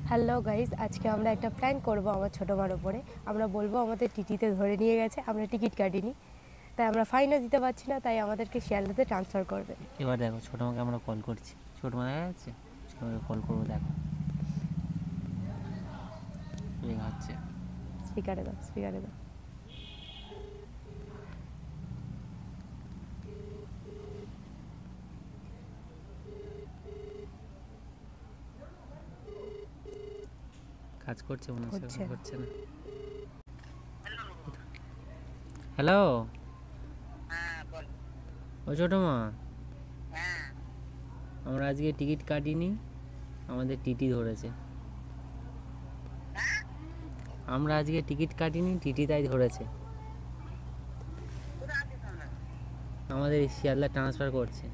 Hello guys, আজকে আমরা একটা প্র্যাঙ্ক করব আমার ছোটো মার ওপরে। আমরা বলবো আমাদের টিটিতে ধরে নিয়ে গেছে, আমরা টিকিট কাটিনি, তাই আমরা ফাইনও দিতে পারছি না, তাই আমাদেরকে শিয়ালদাতে ট্রান্সফার করবে। এবার দেখো ছোটো মাকে আমরা কল করছি, ছোটো মা দেখা যাচ্ছে, ছোটো মাকে কল করবো, দেখো রিং হচ্ছে। স্পিকারে দাও, স্পিকারে দাও। কাজ করছে মনে হচ্ছে, করছে না। হ্যালো। হ্যালো, ও ছোটো মা, আমরা আজকে টিকিট কাটিনি, আমাদের টিটি ধরেছে। আমরা আজকে টিকিট কাটিনি, টিটি তাই ধরেছে। আমাদের শিয়ালদা ট্রান্সফার করছে।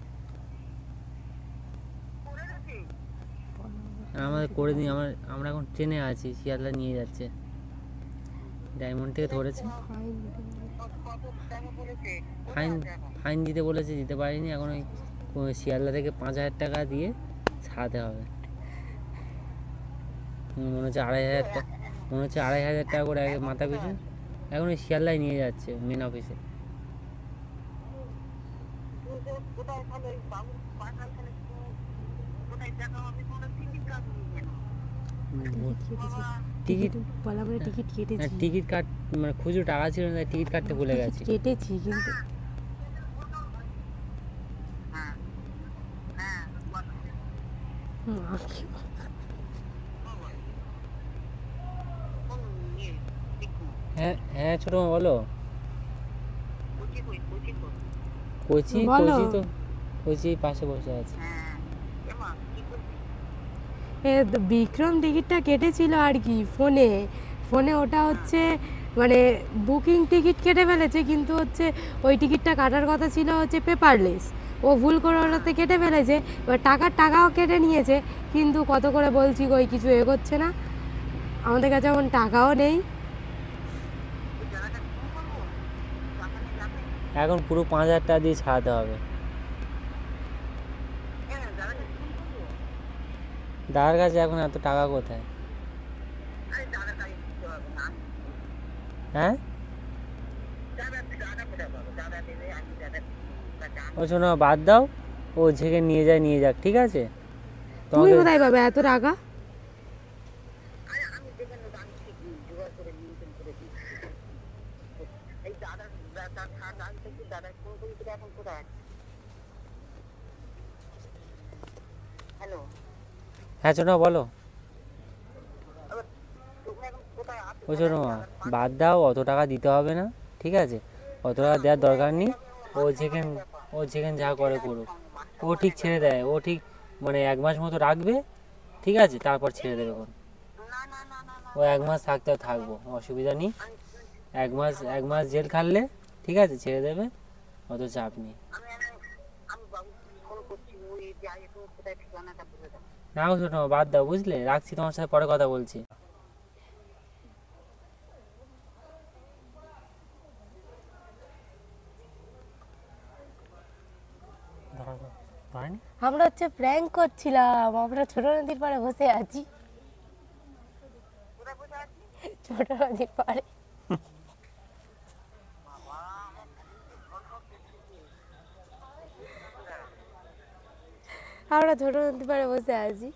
আমাদের করে দিন, আমরা এখন ট্রেনে আছি, শিয়ালদা নিয়ে যাচ্ছে। ডায়মন্ড থেকে ধরেছে। ফাইন ফাইন দিতে বলেছে, দিতে পারিনি। এখন ওই শিয়ালদা থেকে 5,000 টাকা দিয়ে ছাড়াতে হবে। মনে হচ্ছে 2,500 টাকা করে আগে মাথা পিছু। এখন ওই শিয়ালদায় নিয়ে যাচ্ছে মেন অফিসে। টিকিট কাট মানে খুচরো টাকা ছিল না, টিকিট কাটতে ভুলে গেছি। কেটেছি কিন্তু হ্যাঁ হ্যাঁ ছোটো মা বলো। কোচি তো, কোচি পাশে বসে আছে। বিক্রম টিকিটটা কেটেছিল আর কি, ফোনে ফোনে ওটা হচ্ছে মানে বুকিং টিকিট কেটে ফেলেছে, কিন্তু হচ্ছে ওই টিকিটটা কাটার কথা ছিল হচ্ছে পেপারলেস, ও ভুল করে ওটাতে কেটে ফেলেছে। এবার টাকাও কেটে নিয়েছে, কিন্তু কত করে বলছি ওই কিছু এগোচ্ছে না, আমাদের কাছে এখন টাকাও নেই। এখন পুরো 5,000 টাকা দিয়ে ছাড়াতে হবে। দাদার কাছে এখন এত টাকা কোথায়? হ্যাঁ ও শোনো, বাদ দাও, ও ঝেঁকে নিয়ে যাক, ঠিক আছে? তুমি কোথায় পাবে এত টাকা? হ্যাঁ ছোটো বলো। ও ছোটো মা, বাদ দাও, অত টাকা দিতে হবে না, ঠিক আছে? অত টাকা দেওয়ার দরকার নেই। ও যেখানে যা করে করুক, ও ঠিক ছেড়ে দেয়, ও ঠিক মানে 1 মাস মতো রাখবে, ঠিক আছে? তারপর ছেড়ে দেবে। ও 1 মাস থাকবো, অসুবিধা নেই। 1 মাস জেল খাটলে ঠিক আছে, ছেড়ে দেবে, অত চাপ নেই। না গো ছোটো মা, বাদ দাও, বুঝলে? রাখছি, তোমার সাথে পরে কথা বলছি। আমরা হচ্ছে প্র্যাঙ্ক করছিলাম, আমরা ছোট নদীর পাড়ে বসে আছি। ছোট নদীর পাড়ে আমরা ছোট নদীর পাড়ে বসে আছি।